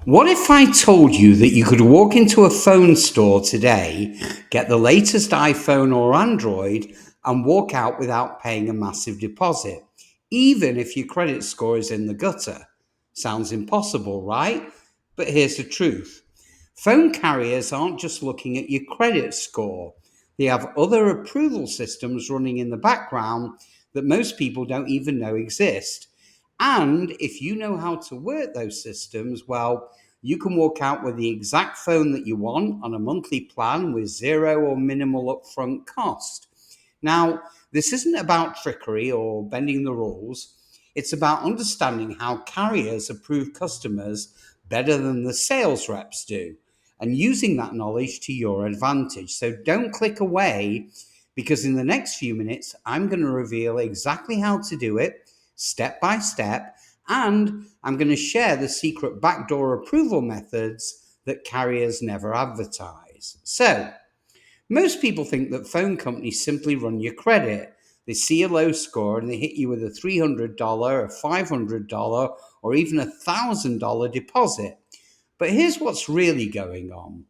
What if I told you that you could walk into a phone store today, get the latest iPhone or Android, and walk out without paying a massive deposit, even if your credit score is in the gutter? Sounds impossible, right? But here's the truth. Phone carriers aren't just looking at your credit score. They have other approval systems running in the background that most people don't even know exist. And if you know how to work those systems, well, you can walk out with the exact phone that you want on a monthly plan with zero or minimal upfront cost. Now, this isn't about trickery or bending the rules. It's about understanding how carriers approve customers better than the sales reps do and using that knowledge to your advantage. So don't click away, because in the next few minutes, I'm going to reveal exactly how to do it step by step, and I'm going to share the secret backdoor approval methods that carriers never advertise. So, most people think that phone companies simply run your credit. They see a low score and they hit you with a $300, a $500, or even a $1,000 deposit. But here's what's really going on.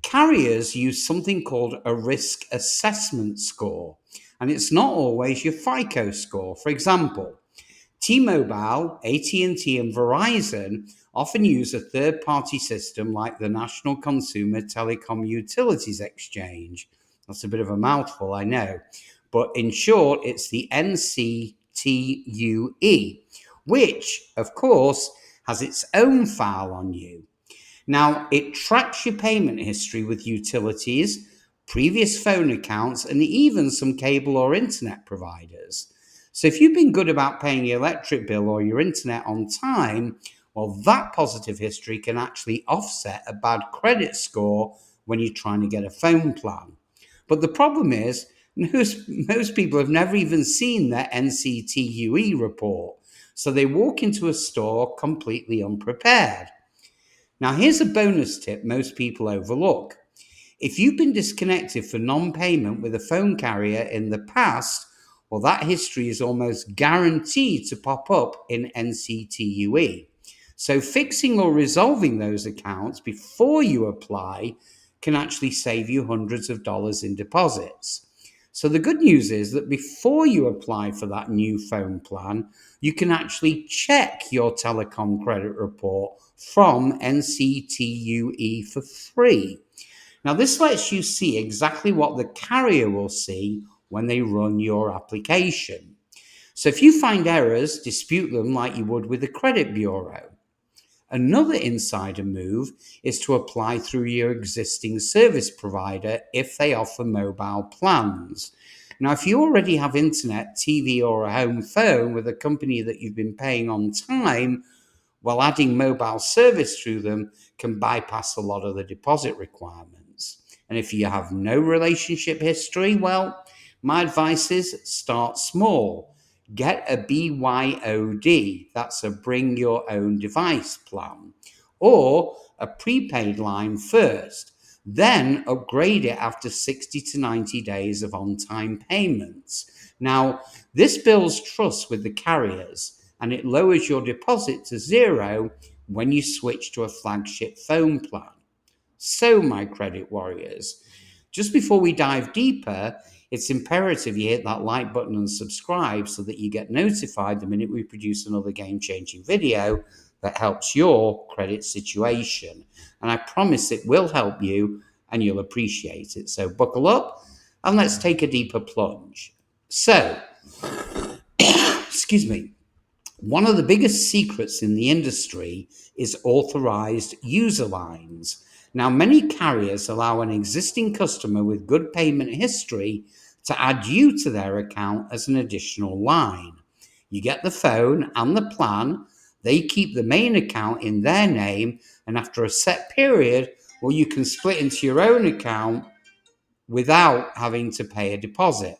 Carriers use something called a risk assessment score, and it's not always your FICO score. For example, T-Mobile, AT&T, and Verizon often use a third-party system like the National Consumer Telecom Utilities Exchange. That's a bit of a mouthful, I know. But in short, it's the NCTUE, which, of course, has its own file on you. Now, it tracks your payment history with utilities, previous phone accounts, and even some cable or internet providers. So if you've been good about paying your electric bill or your internet on time, well, that positive history can actually offset a bad credit score when you're trying to get a phone plan. But the problem is, most people have never even seen their NCTUE report, so they walk into a store completely unprepared. Now, here's a bonus tip most people overlook. If you've been disconnected for non payment with a phone carrier in the past, well, that history is almost guaranteed to pop up in NCTUE. So, fixing or resolving those accounts before you apply can actually save you hundreds of dollars in deposits. So, the good news is that before you apply for that new phone plan, you can actually check your telecom credit report from NCTUE for free. Now, this lets you see exactly what the carrier will see when they run your application. So if you find errors, dispute them like you would with the credit bureau. Another insider move is to apply through your existing service provider if they offer mobile plans. Now, if you already have internet, TV, or a home phone with a company that you've been paying on time, while adding mobile service through them can bypass a lot of the deposit requirements. And if you have no relationship history, well, my advice is start small. Get a BYOD, that's a bring your own device plan, or a prepaid line first. Then upgrade it after 60 to 90 days of on time payments. Now, this builds trust with the carriers and it lowers your deposit to zero when you switch to a flagship phone plan. So, my credit warriors, just before we dive deeper, it's imperative you hit that like button and subscribe so that you get notified the minute we produce another game-changing video that helps your credit situation. And I promise it will help you and you'll appreciate it. So buckle up and let's take a deeper plunge. So, excuse me. One of the biggest secrets in the industry is authorized user lines. Now, many carriers allow an existing customer with good payment history to add you to their account as an additional line. You get the phone and the plan, they keep the main account in their name, and after a set period, well, you can split into your own account without having to pay a deposit.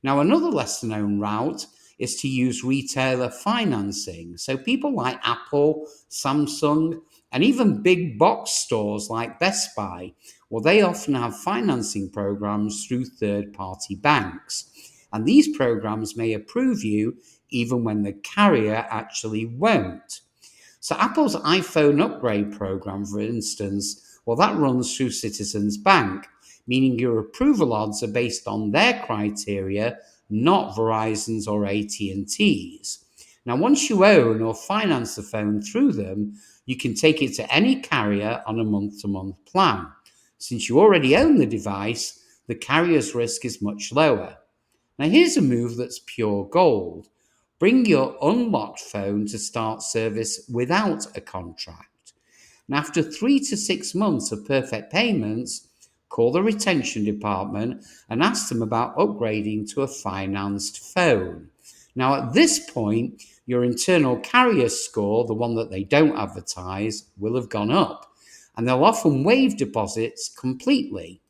Now, another lesser known route is to use retailer financing. So people like Apple, Samsung, and even big box stores like Best Buy, well, they often have financing programs through third-party banks. And these programs may approve you even when the carrier actually won't. So Apple's iPhone upgrade program, for instance, well, that runs through Citizens Bank, meaning your approval odds are based on their criteria, not Verizon's or AT&T's. Now, once you own or finance the phone through them, you can take it to any carrier on a month-to-month plan. Since you already own the device, the carrier's risk is much lower. Now, here's a move that's pure gold. Bring your unlocked phone to start service without a contract. And after 3 to 6 months of perfect payments, call the retention department and ask them about upgrading to a financed phone. Now, at this point, your internal carrier score, the one that they don't advertise, will have gone up, and they'll often waive deposits completely.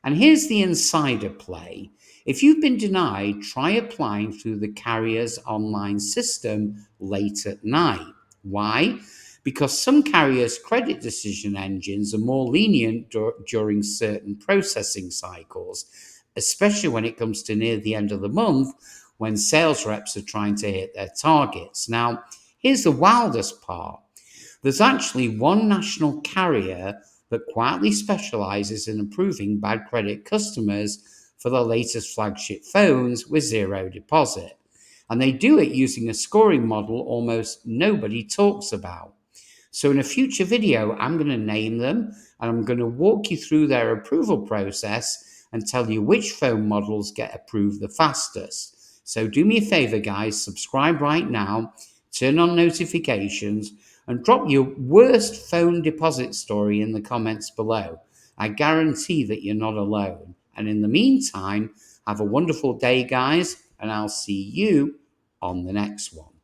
And here's the insider play. If you've been denied, try applying through the carrier's online system late at night. Why? Because some carriers' credit decision engines are more lenient during certain processing cycles, especially when it comes to near the end of the month when sales reps are trying to hit their targets. Now, here's the wildest part. There's actually one national carrier that quietly specializes in approving bad credit customers for the latest flagship phones with zero deposit. And they do it using a scoring model almost nobody talks about. So in a future video, I'm going to name them and I'm going to walk you through their approval process and tell you which phone models get approved the fastest. So do me a favor, guys, subscribe right now, turn on notifications, and drop your worst phone deposit story in the comments below. I guarantee that you're not alone. And in the meantime, have a wonderful day, guys, and I'll see you on the next one.